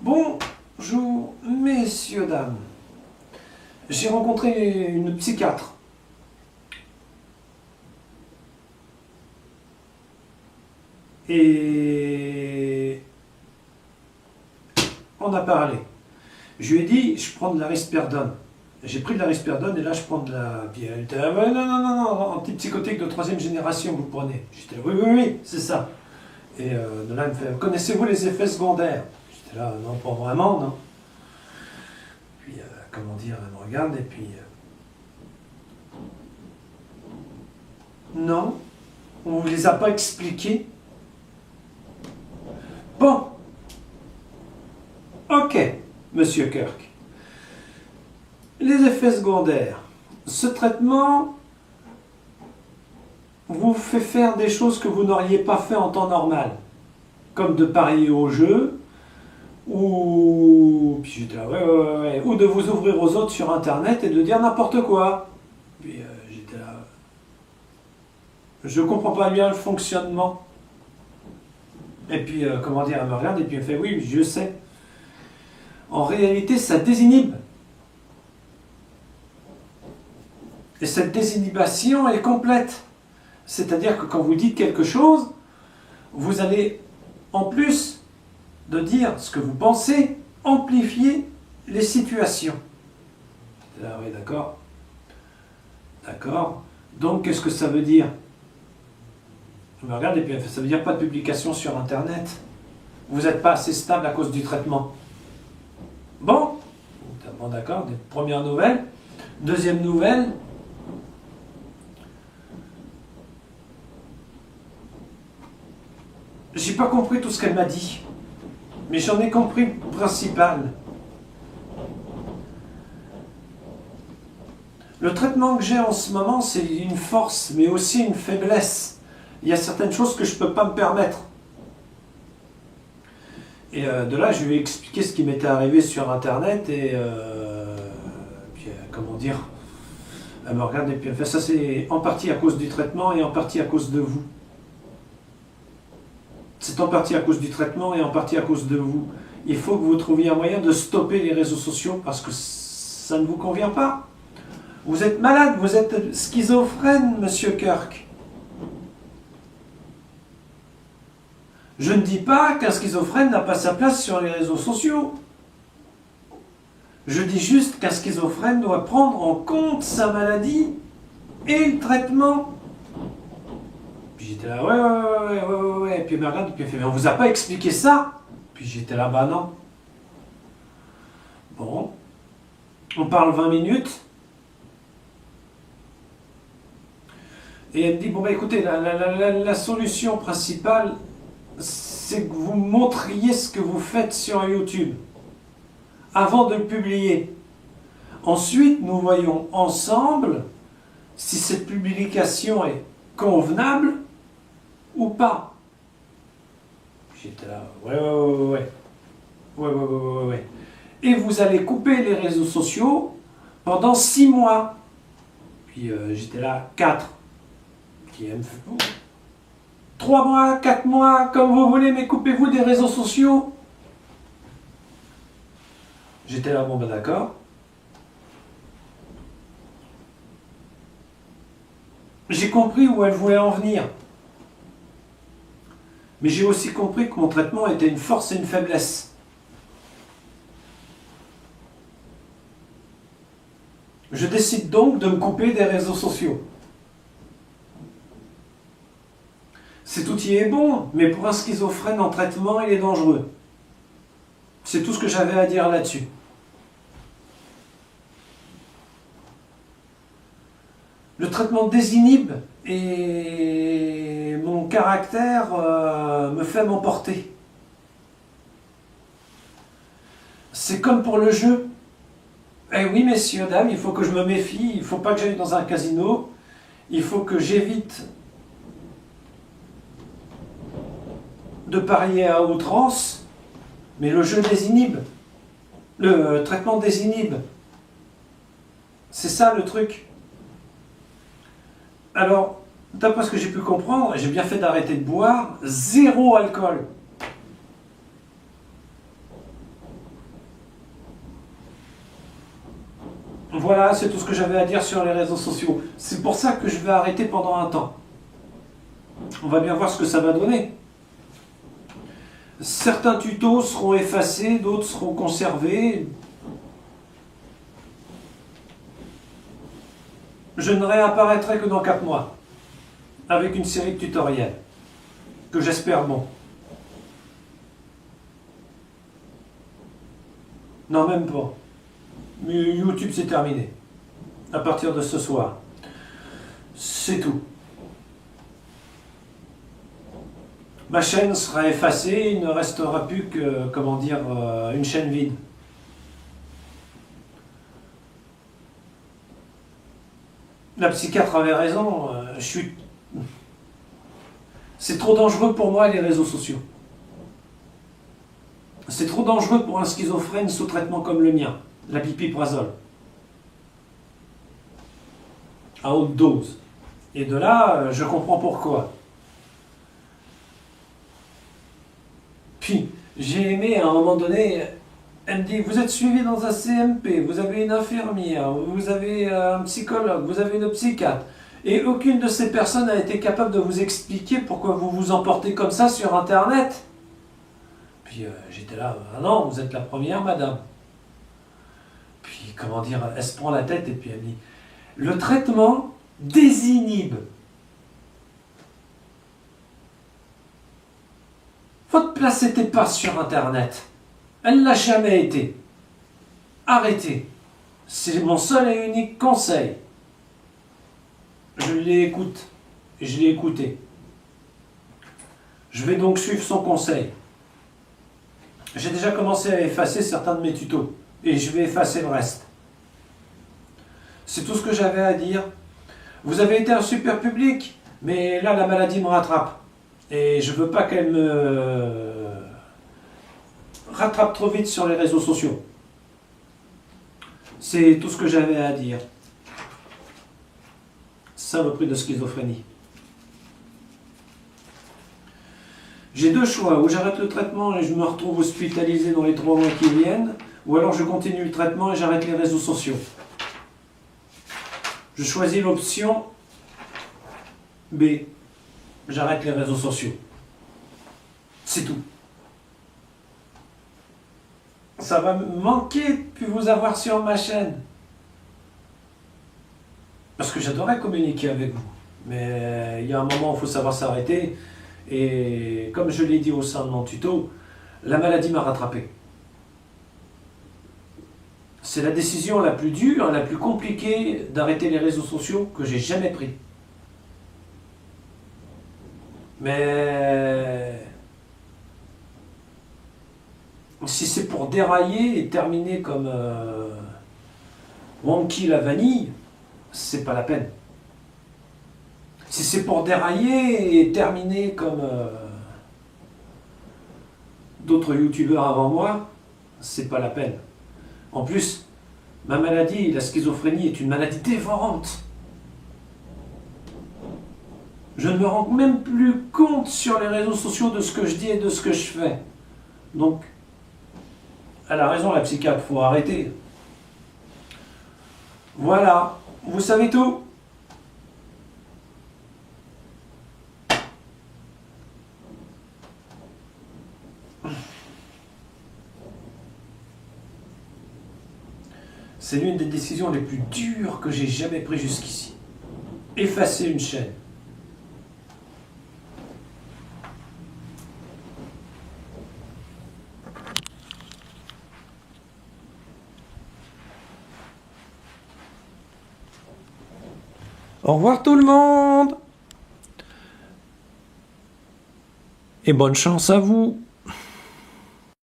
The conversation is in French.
Bonjour, messieurs, dames. J'ai rencontré une psychiatre. Et on a parlé. Je lui ai dit, je prends de la risperidone. J'ai pris de la risperidone et là je prends de la... Puis elle était là, ouais, non, non, non, non, antipsychotique de 3e génération, vous prenez. J'étais là, oui, oui, oui, c'est ça. Et de là, elle me fait, connaissez-vous les effets secondaires? J'étais là, non, pas vraiment, non. Puis, comment dire, elle me regarde et puis... non, on ne vous les a pas expliqués. Bon. Ok, monsieur Kirk. Les effets secondaires. Ce traitement vous fait faire des choses que vous n'auriez pas fait en temps normal. Comme de parier au jeu, ou... Puis j'étais là, ouais. Ou de vous ouvrir aux autres sur Internet et de dire n'importe quoi. Puis j'étais là... Je comprends pas bien le fonctionnement. Et puis, comment dire, elle me regarde et puis elle fait, oui, je sais. En réalité, ça désinhibe. Et cette désinhibition est complète. C'est-à-dire que quand vous dites quelque chose, vous allez, en plus de dire ce que vous pensez, amplifier les situations. Là, oui, d'accord. D'accord. Donc, qu'est-ce que ça veut dire? Je me regarde et puis ça veut dire pas de publication sur Internet. Vous n'êtes pas assez stable à cause du traitement. Bon, d'accord, première nouvelle. Deuxième nouvelle. J'ai pas compris tout ce qu'elle m'a dit, mais j'en ai compris le principal. Le traitement que j'ai en ce moment, c'est une force, mais aussi une faiblesse. Il y a certaines choses que je ne peux pas me permettre. Et de là, je lui ai expliqué ce qui m'était arrivé sur Internet et puis, comment dire, elle me regarde et puis elle fait ça, c'est en partie à cause du traitement et en partie à cause de vous. C'est en partie à cause du traitement et en partie à cause de vous. Il faut que vous trouviez un moyen de stopper les réseaux sociaux parce que ça ne vous convient pas. Vous êtes malade, vous êtes schizophrène, monsieur Kirk. Je ne dis pas qu'un schizophrène n'a pas sa place sur les réseaux sociaux. Je dis juste qu'un schizophrène doit prendre en compte sa maladie et le traitement. Puis j'étais là, ouais. Et puis elle me regarde, et puis elle fait, mais on vous a pas expliqué ça? Puis j'étais là, bah non. Bon. On parle 20 minutes. Et elle me dit, bon bah écoutez, la solution principale, c'est que vous montriez ce que vous faites sur YouTube avant de le publier. Ensuite, nous voyons ensemble si cette publication est convenable ou pas. J'étais là, ouais. Et vous allez couper les réseaux sociaux pendant 6 mois. Puis j'étais là, 4. 3 mois, 4 mois, comme vous voulez, mais coupez-vous des réseaux sociaux. J'étais là, bon ben d'accord. J'ai compris où elle voulait en venir. Mais j'ai aussi compris que mon traitement était une force et une faiblesse. Je décide donc de me couper des réseaux sociaux. Cet outil est bon, mais pour un schizophrène en traitement, il est dangereux. C'est tout ce que j'avais à dire là-dessus. Le traitement désinhibe et mon caractère me fait m'emporter. C'est comme pour le jeu. Eh oui, messieurs, dames, il faut que je me méfie, il ne faut pas que j'aille dans un casino, il faut que j'évite de parier à outrance, mais le jeu désinhibe. Le traitement désinhibe. C'est ça le truc. Alors, d'après ce que j'ai pu comprendre, j'ai bien fait d'arrêter de boire, 0 alcool. Voilà, c'est tout ce que j'avais à dire sur les réseaux sociaux. C'est pour ça que je vais arrêter pendant un temps. On va bien voir ce que ça va donner. Certains tutos seront effacés, d'autres seront conservés. Je ne réapparaîtrai que dans 4 mois, avec une série de tutoriels, que j'espère bons. Non, même pas. Mais YouTube, c'est terminé. À partir de ce soir. C'est tout. Ma chaîne sera effacée, il ne restera plus que, comment dire, une chaîne vide. La psychiatre avait raison, c'est trop dangereux pour moi les réseaux sociaux. C'est trop dangereux pour un schizophrène sous traitement comme le mien, la pipiprazole. À haute dose. Et de là, je comprends pourquoi. Puis, j'ai aimé à un moment donné, elle me dit, vous êtes suivi dans un CMP, vous avez une infirmière, vous avez un psychologue, vous avez une psychiatre. Et aucune de ces personnes n'a été capable de vous expliquer pourquoi vous vous emportez comme ça sur Internet. Puis j'étais là, ah non, vous êtes la première, madame. Puis, comment dire, elle se prend la tête et puis elle me dit, le traitement désinhibe. Votre place n'était pas sur Internet. Elle ne l'a jamais été. Arrêtez. C'est mon seul et unique conseil. Je l'écoute. Et je l'ai écouté. Je vais donc suivre son conseil. J'ai déjà commencé à effacer certains de mes tutos. Et je vais effacer le reste. C'est tout ce que j'avais à dire. Vous avez été un super public, mais là la maladie me rattrape. Et je veux pas qu'elle me rattrape trop vite sur les réseaux sociaux. C'est tout ce que j'avais à dire. Saloperie de schizophrénie. J'ai deux choix, ou j'arrête le traitement et je me retrouve hospitalisé dans les 3 mois qui viennent, ou alors je continue le traitement et j'arrête les réseaux sociaux. Je choisis l'option B. J'arrête les réseaux sociaux. C'est tout. Ça va me manquer de plus vous avoir sur ma chaîne. Parce que j'adorais communiquer avec vous. Mais il y a un moment où il faut savoir s'arrêter. Et comme je l'ai dit au sein de mon tuto, la maladie m'a rattrapé. C'est la décision la plus dure, la plus compliquée d'arrêter les réseaux sociaux que j'ai jamais pris. Mais si c'est pour dérailler et terminer comme Wonky la vanille, c'est pas la peine. Si c'est pour dérailler et terminer comme d'autres youtubeurs avant moi, c'est pas la peine. En plus, ma maladie, la schizophrénie, est une maladie dévorante. Je ne me rends même plus compte sur les réseaux sociaux de ce que je dis et de ce que je fais. Donc, elle a raison la psychiatre, il faut arrêter. Voilà, vous savez tout. C'est l'une des décisions les plus dures que j'ai jamais prises jusqu'ici. Effacer une chaîne. Au revoir tout le monde. Et bonne chance à vous.